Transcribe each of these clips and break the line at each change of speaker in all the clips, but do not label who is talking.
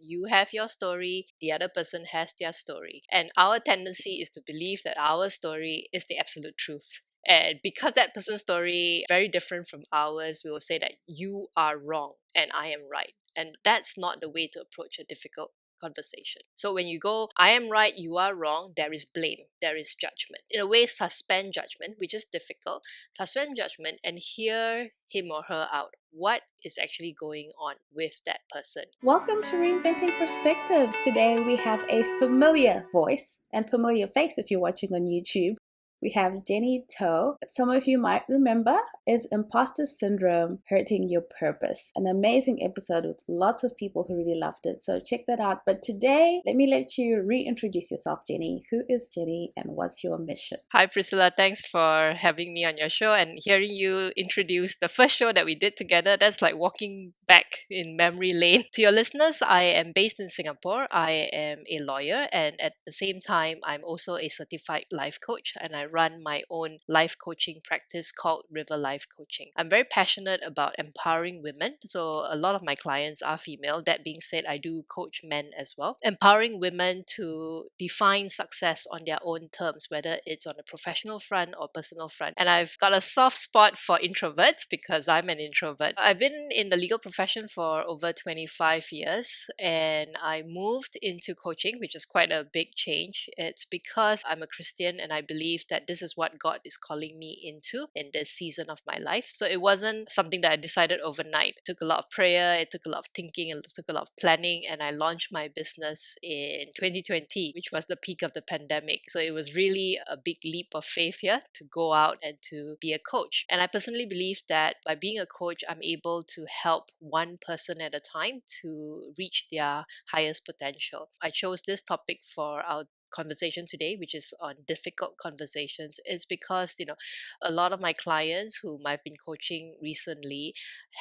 You have your story, the other person has their story. And our tendency is to believe that our story is the absolute truth. And because that person's story is very different from ours, we will say that you are wrong and I am right. And that's not the way to approach a difficult conversation. So when you go, I am right, you are wrong, there is blame, there is judgment. In a way, suspend judgment, which is difficult. Suspend judgment and hear him or her out. What is actually going on with that person?
Welcome to Reinventing Perspectives. Today we have a familiar voice and familiar face if you're watching on YouTube. We have Jenny Toe. Some of you might remember is Imposter Syndrome Hurting Your Purpose. An amazing episode with lots of people who really loved it. So check that out. But today, let me let you reintroduce yourself, Jenny. Who is Jenny and what's your mission?
Hi, Priscilla. Thanks for having me on your show and hearing you introduce the first show that we did together. That's like walking back in memory lane. To your listeners, I am based in Singapore. I am a lawyer, and at the same time, I'm also a certified life coach, and I run my own life coaching practice called River Life Coaching. I'm very passionate about empowering women. So a lot of my clients are female. That being said, I do coach men as well. Empowering women to define success on their own terms, whether it's on a professional front or personal front. And I've got a soft spot for introverts because I'm an introvert. I've been in the legal profession for over 25 years, and I moved into coaching, which is quite a big change. It's because I'm a Christian and I believe that this is what God is calling me into in this season of my life. So it wasn't something that I decided overnight. It took a lot of prayer, it took a lot of thinking, it took a lot of planning, and I launched my business in 2020, which was the peak of the pandemic. So it was really a big leap of faith here to go out and to be a coach. And I personally believe that by being a coach, I'm able to help one person at a time to reach their highest potential. I chose this topic for our conversation today, which is on difficult conversations, is because a lot of my clients whom I've been coaching recently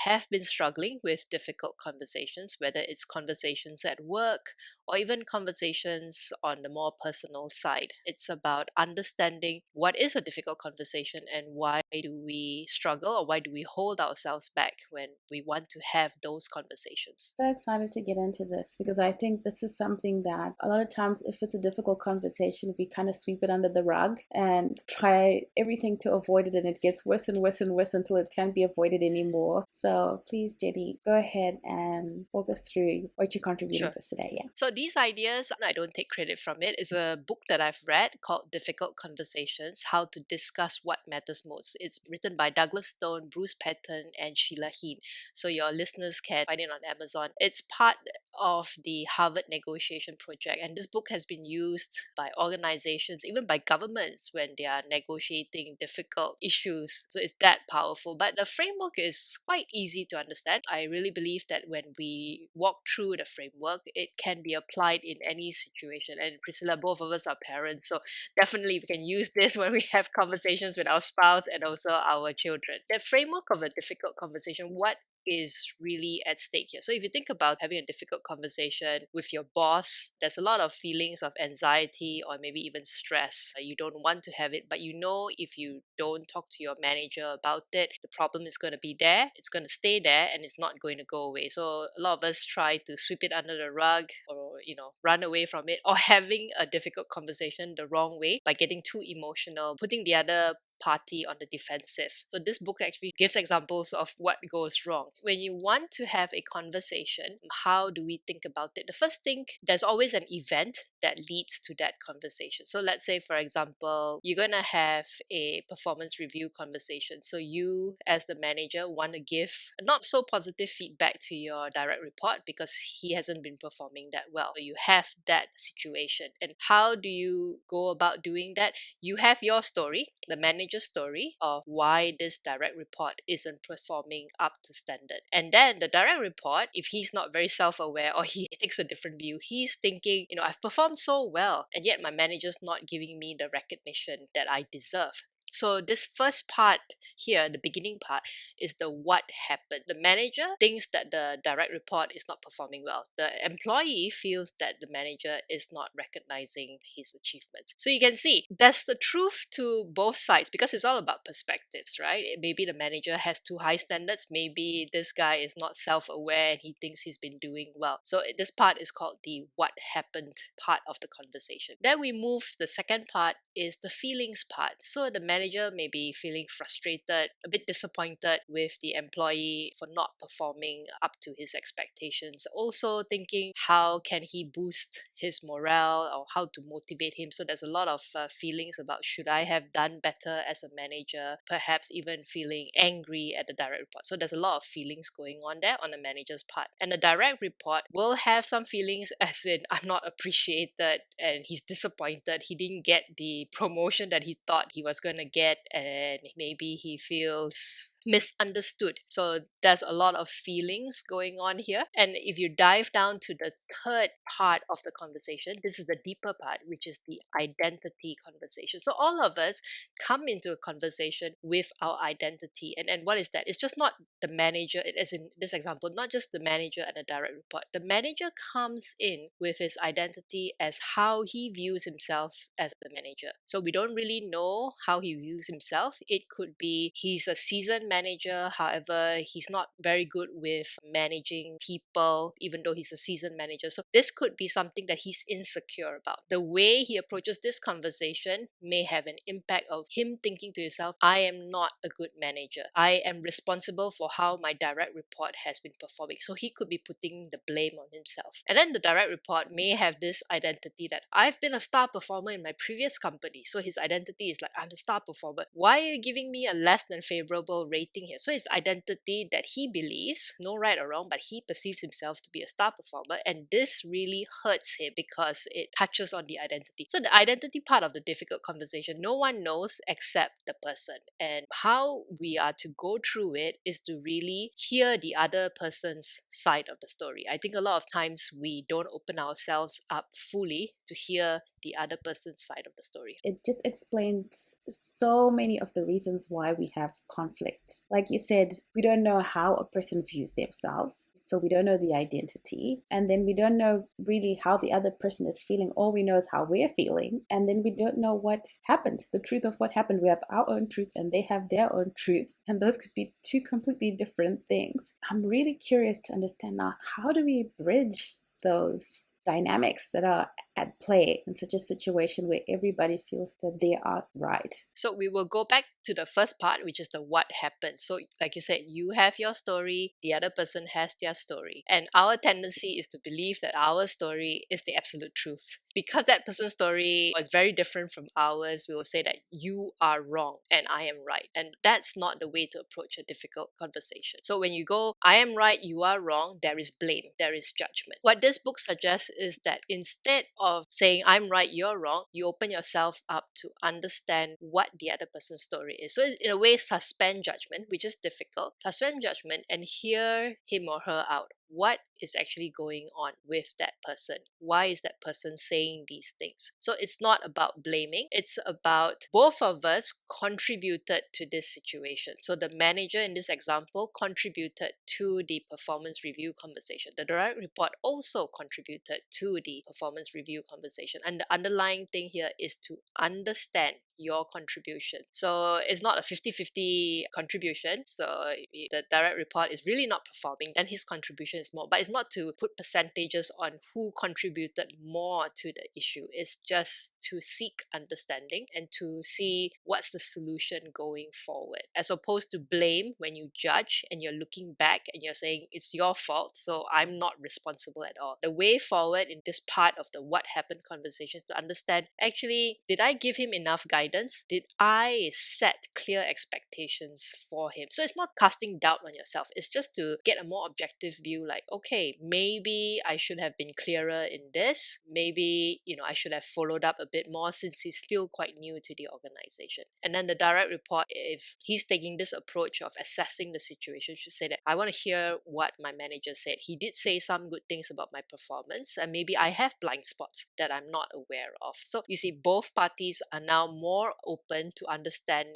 have been struggling with difficult conversations, whether it's conversations at work or even conversations on the more personal side. It's about understanding what is a difficult conversation and why do we struggle or why do we hold ourselves back when we want to have those conversations.
So excited to get into this because I think this is something that a lot of times, if it's a difficult conversation, we kind of sweep it under the rug and try everything to avoid it, and it gets worse and worse and worse until it can't be avoided anymore. So please, Jenny, go ahead and walk us through what you're contributing
Sure.
to us today. Yeah.
So these ideas, I don't take credit from it. It's a book that I've read called Difficult Conversations: How to Discuss What Matters Most. It's written by Douglas Stone, Bruce Patton, and Sheila Heen. So your listeners can find it on Amazon. It's part of the Harvard Negotiation Project, and this book has been used by organizations, even by governments, when they are negotiating difficult issues. So it's that powerful. But the framework is quite easy to understand. I really believe that when we walk through the framework, it can be applied in any situation. And Priscilla, both of us are parents, so definitely we can use this when we have conversations with our spouse and also our children. The framework of a difficult conversation, what is really at stake here? So if you think about having a difficult conversation with your boss, there's a lot of feelings of anxiety or maybe even stress. You don't want to have it, but if you don't talk to your manager about it, the problem is going to be there, it's going to stay there, and it's not going to go away. So a lot of us try to sweep it under the rug, or run away from it, or having a difficult conversation the wrong way by getting too emotional, putting the other party on the defensive. So this book actually gives examples of what goes wrong. When you want to have a conversation, how do we think about it? The first thing, there's always an event that leads to that conversation. So let's say, for example, you're going to have a performance review conversation. So you, as the manager, want to give not so positive feedback to your direct report because he hasn't been performing that well. So you have that situation. And how do you go about doing that? You have your story, the manager's story of why this direct report isn't performing up to standard. And then the direct report, if he's not very self-aware or he takes a different view, he's thinking, I've performed so well, and yet my manager's not giving me the recognition that I deserve. So this first part here, the beginning part, is the what happened. The manager thinks that the direct report is not performing well. The employee feels that the manager is not recognizing his achievements. So you can see there's the truth to both sides because it's all about perspectives, right? Maybe the manager has too high standards. Maybe this guy is not self-aware and he thinks he's been doing well. So this part is called the what happened part of the conversation. Then we move to the second part is the feelings part. So the manager may be feeling frustrated, a bit disappointed with the employee for not performing up to his expectations. Also thinking how can he boost his morale or how to motivate him. So there's a lot of feelings about should I have done better as a manager, perhaps even feeling angry at the direct report. So there's a lot of feelings going on there on the manager's part. And the direct report will have some feelings as in I'm not appreciated and he's disappointed. He didn't get the promotion that he thought he was going to get, and maybe he feels misunderstood. So there's a lot of feelings going on here. And if you dive down to the third part of the conversation, this is the deeper part, which is the identity conversation. So all of us come into a conversation with our identity. And what is that? It's just not the manager, as in this example, not just the manager and the direct report. The manager comes in with his identity as how he views himself as the manager. So we don't really know how he views himself. It could be he's a seasoned manager, however, he's not very good with managing people, even though he's a seasoned manager. So this could be something that he's insecure about. The way he approaches this conversation may have an impact of him thinking to himself, I am not a good manager. I am responsible for how my direct report has been performing. So he could be putting the blame on himself. And then the direct report may have this identity that I've been a star performer in my previous company. So his identity is like, I'm a star performer. Why are you giving me a less than favorable rating here? So his identity that he believes, no right or wrong, but he perceives himself to be a star performer. And this really hurts him because it touches on the identity. So the identity part of the difficult conversation, no one knows except the person. And how we are to go through it is to really hear the other person's side of the story. I think a lot of times we don't open ourselves up fully to hear the other person's side of the story.
It just explains so many of the reasons why we have conflict. Like you said, we don't know how a person views themselves, so we don't know the identity, and then we don't know really how the other person is feeling. All we know is how we're feeling, and then we don't know what happened, the truth of what happened. We have our own truth and they have their own truth, and those could be two completely different things. I'm really curious to understand now, how do we bridge those dynamics that are at play in such a situation where everybody feels that they are right?
So we will go back to the first part, which is the what happened. So like you said, you have your story, the other person has their story. And our tendency is to believe that our story is the absolute truth. Because that person's story was very different from ours, we will say that you are wrong and I am right. And that's not the way to approach a difficult conversation. So when you go, I am right, you are wrong, there is blame, there is judgment. What this book suggests is that instead of saying I'm right, you're wrong, you open yourself up to understand what the other person's story is. So in a way, suspend judgment, which is difficult. Suspend judgment and hear him or her out. What is actually going on with that person? Why is that person saying these things? So it's not about blaming. It's about both of us contributed to this situation. So the manager in this example contributed to the performance review conversation. The direct report also contributed to the performance review conversation. And the underlying thing here is to understand your contribution. So it's not a 50-50 contribution. So if the direct report is really not performing, then his contribution is more. But it's not to put percentages on who contributed more to the issue. It's just to seek understanding and to see what's the solution going forward, as opposed to blame when you judge and you're looking back and you're saying it's your fault, so I'm not responsible at all. The way forward in this part of the what happened conversation is to understand, actually, did I give him enough guidance? Did I set clear expectations for him? So it's not casting doubt on yourself. It's just to get a more objective view, like, okay, maybe I should have been clearer in this. Maybe, I should have followed up a bit more since he's still quite new to the organization. And then the direct report, if he's taking this approach of assessing the situation, should say that I want to hear what my manager said. He did say some good things about my performance, and maybe I have blind spots that I'm not aware of. So you see, both parties are now more open to understand,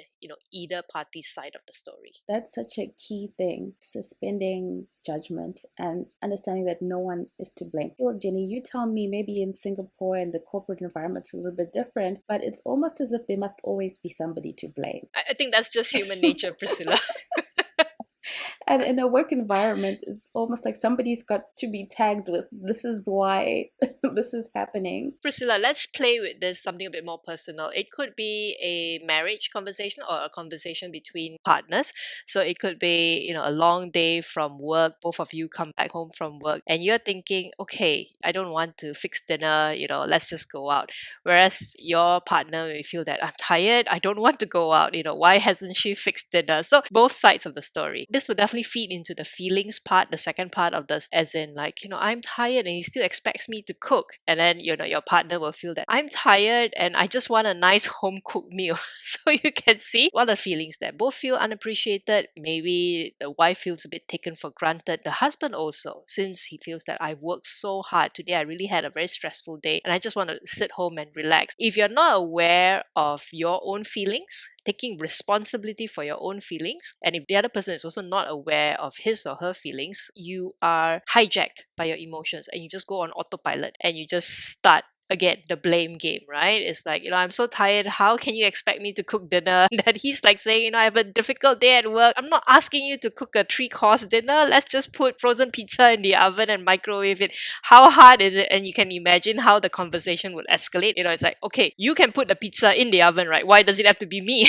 either party's side of the story.
That's such a key thing, suspending judgment and understanding that no one is to blame. Well, Jenny, you tell me, maybe in Singapore and the corporate environment's a little bit different, but it's almost as if there must always be somebody to blame.
I think that's just human nature, Priscilla.
And in a work environment, it's almost like somebody's got to be tagged with, this is why this is happening.
Priscilla, let's play with this, something a bit more personal. It could be a marriage conversation or a conversation between partners. So it could be, a long day from work. Both of you come back home from work and you're thinking, okay, I don't want to fix dinner, let's just go out. Whereas your partner may feel that I'm tired, I don't want to go out, why hasn't she fixed dinner? So both sides of the story. This would definitely feed into the feelings part, the second part of this, as in like, I'm tired and he still expects me to cook. And then, your partner will feel that I'm tired and I just want a nice home cooked meal. So you can see what are the feelings there. Both feel unappreciated. Maybe the wife feels a bit taken for granted. The husband also, since he feels that I've worked so hard today, I really had a very stressful day and I just want to sit home and relax. If you're not aware of your own feelings, taking responsibility for your own feelings, and if the other person is also not aware of his or her feelings, you are hijacked by your emotions and you just go on autopilot and you just start again the blame game, right? It's like, I'm so tired, how can you expect me to cook dinner? That he's like saying, I have a difficult day at work, I'm not asking you to cook a 3-course dinner, let's just put frozen pizza in the oven and microwave it. How hard is it? And you can imagine how the conversation would escalate. It's like, okay, you can put the pizza in the oven, right? Why does it have to be me?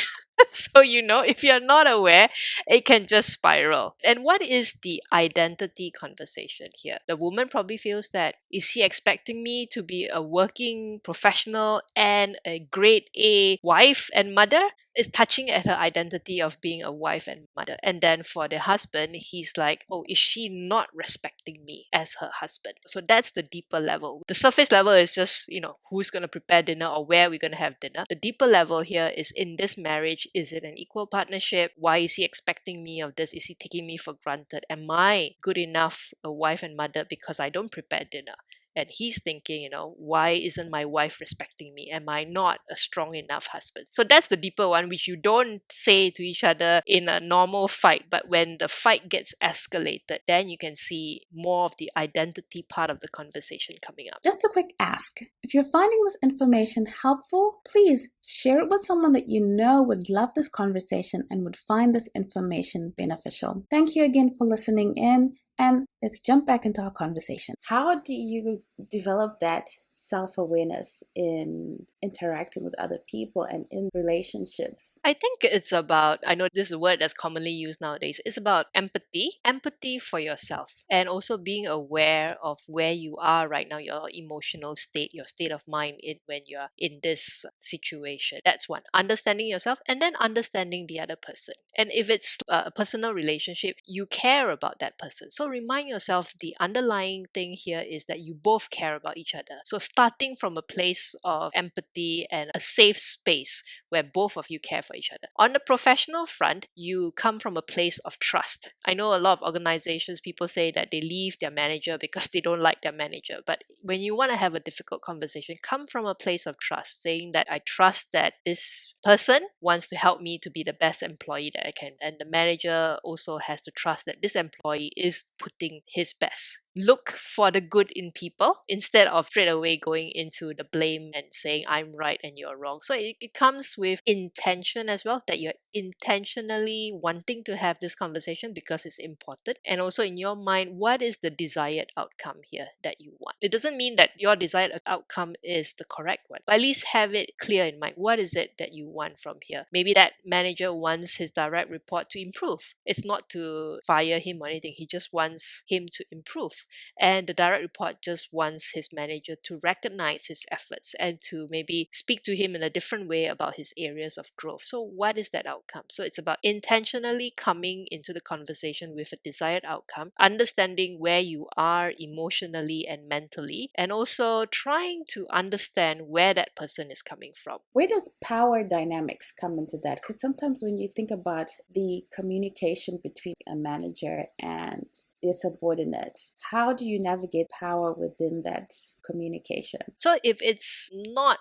So, if you're not aware, it can just spiral. And what is the identity conversation here? The woman probably feels that, is he expecting me to be a working professional and a grade A wife and mother? Is touching at her identity of being a wife and mother. And then for the husband, he's like, oh, is she not respecting me as her husband? So that's the deeper level. The surface level is just, who's going to prepare dinner or where we're going to have dinner. The deeper level here is, in this marriage, is it an equal partnership? Why is he expecting me of this? Is he taking me for granted? Am I good enough a wife and mother because I don't prepare dinner? And he's thinking, why isn't my wife respecting me? Am I not a strong enough husband? So that's the deeper one, which you don't say to each other in a normal fight. But when the fight gets escalated, then you can see more of the identity part of the conversation coming up.
Just a quick ask. If you're finding this information helpful, please share it with someone that you know would love this conversation and would find this information beneficial. Thank you again for listening in. And let's jump back into our conversation. How do you develop that self-awareness in interacting with other people and in relationships?
I think it's about, I know this is a word that's commonly used nowadays, it's about empathy for yourself, and also being aware of where you are right now, your emotional state, your state of mind when you're in this situation. That's one. Understanding yourself and then understanding the other person. And if it's a personal relationship, you care about that person. So remind yourself the underlying thing here is that you both care about each other. So starting from a place of empathy and a safe space where both of you care for each other. On the professional front, you come from a place of trust. I know a lot of organizations, people say that they leave their manager because they don't like their manager. But when you want to have a difficult conversation, come from a place of trust, saying that I trust that this person wants to help me to be the best employee that I can. And the manager also has to trust that this employee is putting his best. Look for the good in people instead of straight away going into the blame and saying I'm right and you're wrong. So it comes with intention as well, that you're intentionally wanting to have this conversation because it's important. And also in your mind, what is the desired outcome here that you want? It doesn't mean that your desired outcome is the correct one, but at least have it clear in mind. What is it that you want from here? Maybe that manager wants his direct report to improve. It's not to fire him or anything. He just wants him to improve. And the direct report just wants his manager to recognize his efforts and to maybe speak to him in a different way about his areas of growth. So, what is that outcome? So, it's about intentionally coming into the conversation with a desired outcome, understanding where you are emotionally and mentally, and also trying to understand where that person is coming from.
Where does power dynamics come into that? Because sometimes when you think about the communication between a manager and their subordinate, how do you navigate power within that communication?
So if it's not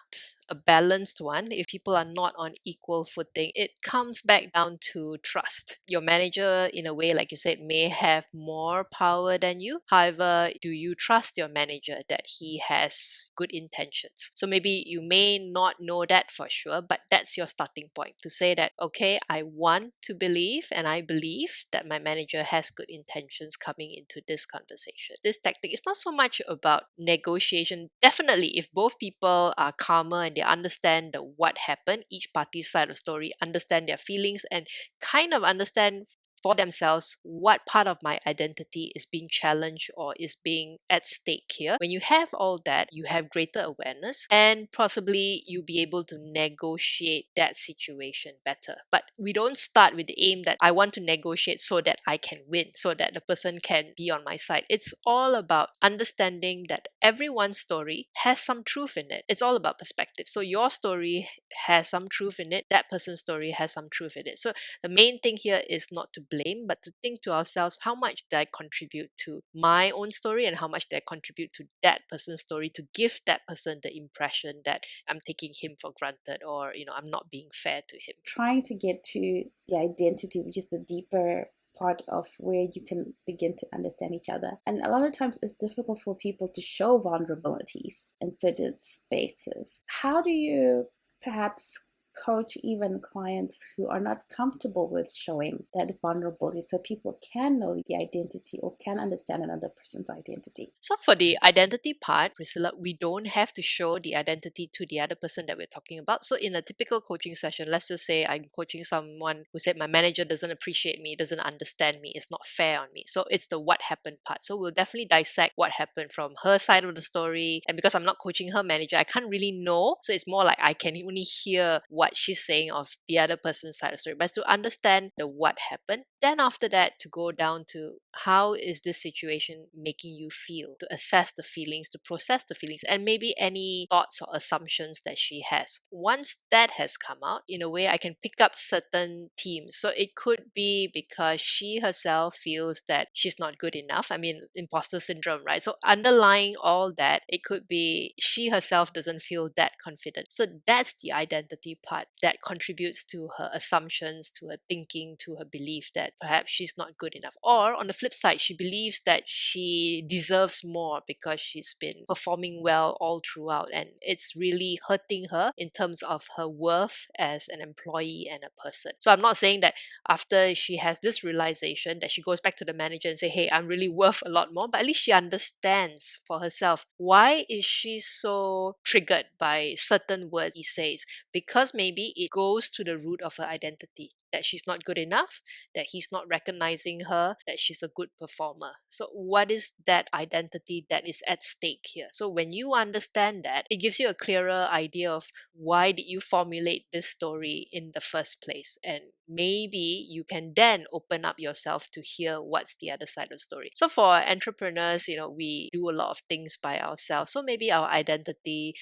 a balanced one, if people are not on equal footing, it comes back down to trust. Your manager, in a way, like you said, may have more power than you. However, do you trust your manager that he has good intentions? So maybe you may not know that for sure, but that's your starting point to say that, okay, I want to believe and I believe that my manager has good intentions coming into this conversation. This tactic is not so much about negotiation. Definitely, if both people are calmer and they understand what happened, each party's side of the story, understand their feelings, and kind of understand for themselves what part of my identity is being challenged or is being at stake here. When you have all that, you have greater awareness and possibly you'll be able to negotiate that situation better. But we don't start with the aim that I want to negotiate so that I can win, so that the person can be on my side. It's all about understanding that everyone's story has some truth in it. It's all about perspective. So your story has some truth in it, that person's story has some truth in it. So the main thing here is not to blame, but to think to ourselves, how much did I contribute to my own story and how much did I contribute to that person's story to give that person the impression that I'm taking him for granted or, I'm not being fair to him.
Trying to get to the identity, which is the deeper part of where you can begin to understand each other. And a lot of times it's difficult for people to show vulnerabilities in certain spaces. How do you perhaps coach even clients who are not comfortable with showing that vulnerability so people can know the identity or can understand another person's identity?
So for the identity part, Priscilla, we don't have to show the identity to the other person that we're talking about. So in a typical coaching session, let's just say I'm coaching someone who said my manager doesn't appreciate me, doesn't understand me, is not fair on me. So it's the what happened part. So we'll definitely dissect what happened from her side of the story. And because I'm not coaching her manager, I can't really know. So it's more like I can only hear what she's saying of the other person's side of the story. But to understand the what happened, then after that to go down to how is this situation making you feel, to assess the feelings, to process the feelings, and maybe any thoughts or assumptions that she has. Once that has come out, in a way, I can pick up certain themes. So it could be because she herself feels that she's not good enough. I mean, imposter syndrome, right? So underlying all that, it could be she herself doesn't feel that confident. So that's the identity part that contributes to her assumptions, to her thinking, to her belief that perhaps she's not good enough. Or on the flip side, she believes that she deserves more because she's been performing well all throughout, and it's really hurting her in terms of her worth as an employee and a person. So I'm not saying that after she has this realization that she goes back to the manager and say, hey, I'm really worth a lot more, but at least she understands for herself why is she so triggered by certain words he says, because maybe it goes to the root of her identity, that she's not good enough, that he's not recognizing her, that she's a good performer. So what is that identity that is at stake here? So when you understand that, it gives you a clearer idea of why did you formulate this story in the first place, and maybe you can then open up yourself to hear what's the other side of the story. So for entrepreneurs, we do a lot of things by ourselves. So maybe our identity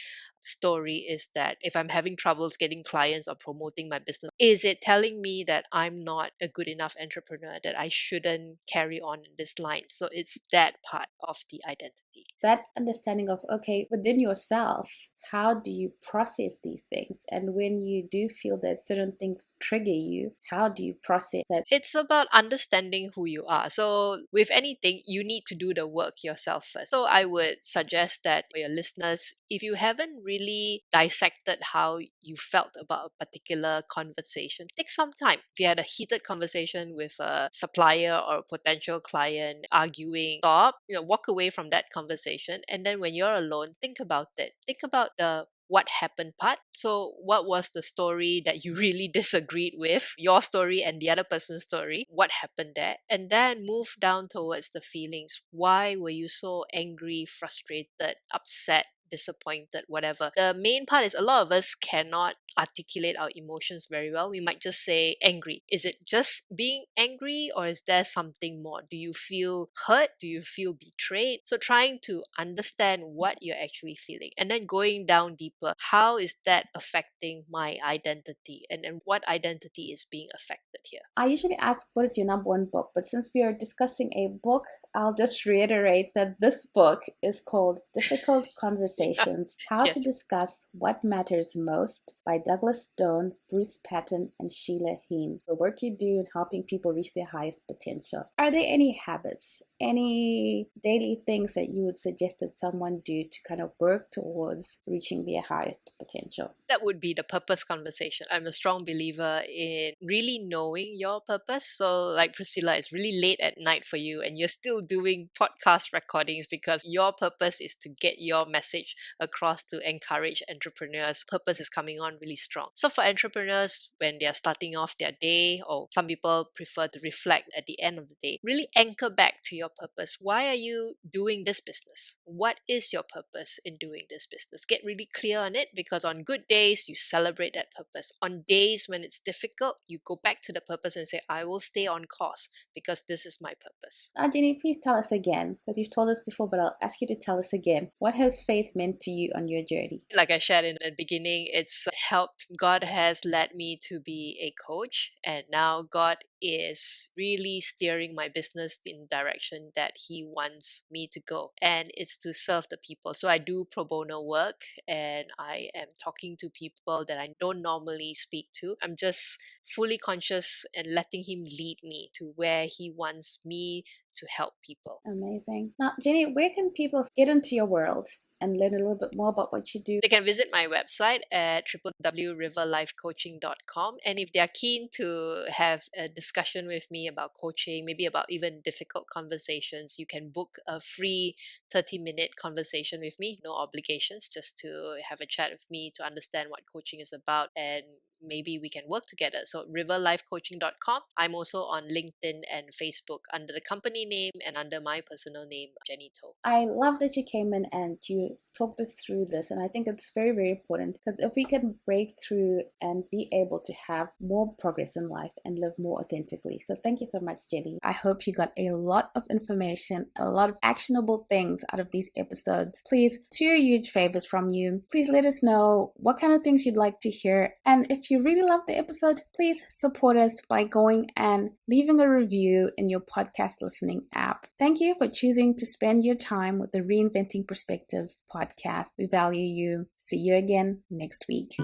story is that if I'm having troubles getting clients or promoting my business, is it telling me that I'm not a good enough entrepreneur, that I shouldn't carry on in this line? So it's that part of the identity.
That understanding of, okay, within yourself, how do you process these things? And when you do feel that certain things trigger you, how do you process that?
It's about understanding who you are. So, with anything, you need to do the work yourself first. So, I would suggest that for your listeners, if you haven't really dissected how you felt about a particular conversation, take some time. If you had a heated conversation with a supplier or a potential client arguing, stop, walk away from that conversation. And then when you're alone, think about it. Think about the what happened part. So what was the story that you really disagreed with, your story and the other person's story, what happened there, and then move down towards the feelings. Why were you so angry, frustrated, upset, disappointed, whatever? The main part is a lot of us cannot articulate our emotions very well. We might just say angry. Is it just being angry, or is there something more? Do you feel hurt? Do you feel betrayed? So trying to understand what you're actually feeling, and then going down deeper, how is that affecting my identity, and what identity is being affected here?
I usually ask, what is your number one book? But since we are discussing a book, I'll just reiterate that this book is called Difficult Conversations, How to
Yes.
Discuss What Matters Most by Douglas Stone, Bruce Patton, and Sheila Heen. The work you do in helping people reach their highest potential. Are there any habits, any daily things that you would suggest that someone do to kind of work towards reaching their highest potential?
That would be the purpose conversation. I'm a strong believer in really knowing your purpose. So, like Priscilla, it's really late at night for you and you're still doing podcast recordings because your purpose is to get your message across to encourage entrepreneurs. Purpose is coming on really strong. So, for entrepreneurs, when they're starting off their day, or some people prefer to reflect at the end of the day, really anchor back to your purpose. Why are you doing this business? What is your purpose in doing this business? Get really clear on it, because on good days, you celebrate that purpose. On days when it's difficult, you go back to the purpose and say, I will stay on course because this is my purpose.
Now, Jenny, please tell us again, because you've told us before, but I'll ask you to tell us again. What has faith meant to you on your journey?
Like I shared in the beginning, it's helped. God has led me to be a coach, and now God is really steering my business in the direction that He wants me to go, and it's to serve the people. So I do pro bono work, and I am talking to people that I don't normally speak to. I'm just fully conscious and letting Him lead me to where He wants me to help people.
Amazing. Now, Jenny, where can people get into your world and learn a little bit more about what you do?
They can visit my website at www.riverlifecoaching.com. And if they are keen to have a discussion with me about coaching, maybe about even difficult conversations, you can book a free 30-minute conversation with me. No obligations, just to have a chat with me to understand what coaching is about, and maybe we can work together. So riverlifecoaching.com. I'm also on LinkedIn and Facebook under the company name and under my personal name, Jenny To.
I love that you came in and you talked us through this. And I think it's very, very important, because if we can break through and be able to have more progress in life and live more authentically. So thank you so much, Jenny. I hope you got a lot of information, a lot of actionable things out of these episodes. Please, two huge favors from you. Please let us know what kind of things you'd like to hear. And if you really love the episode, please support us by going and leaving a review in your podcast listening app. Thank you for choosing to spend your time with the Reinventing Perspectives podcast. We value you. See you again next week.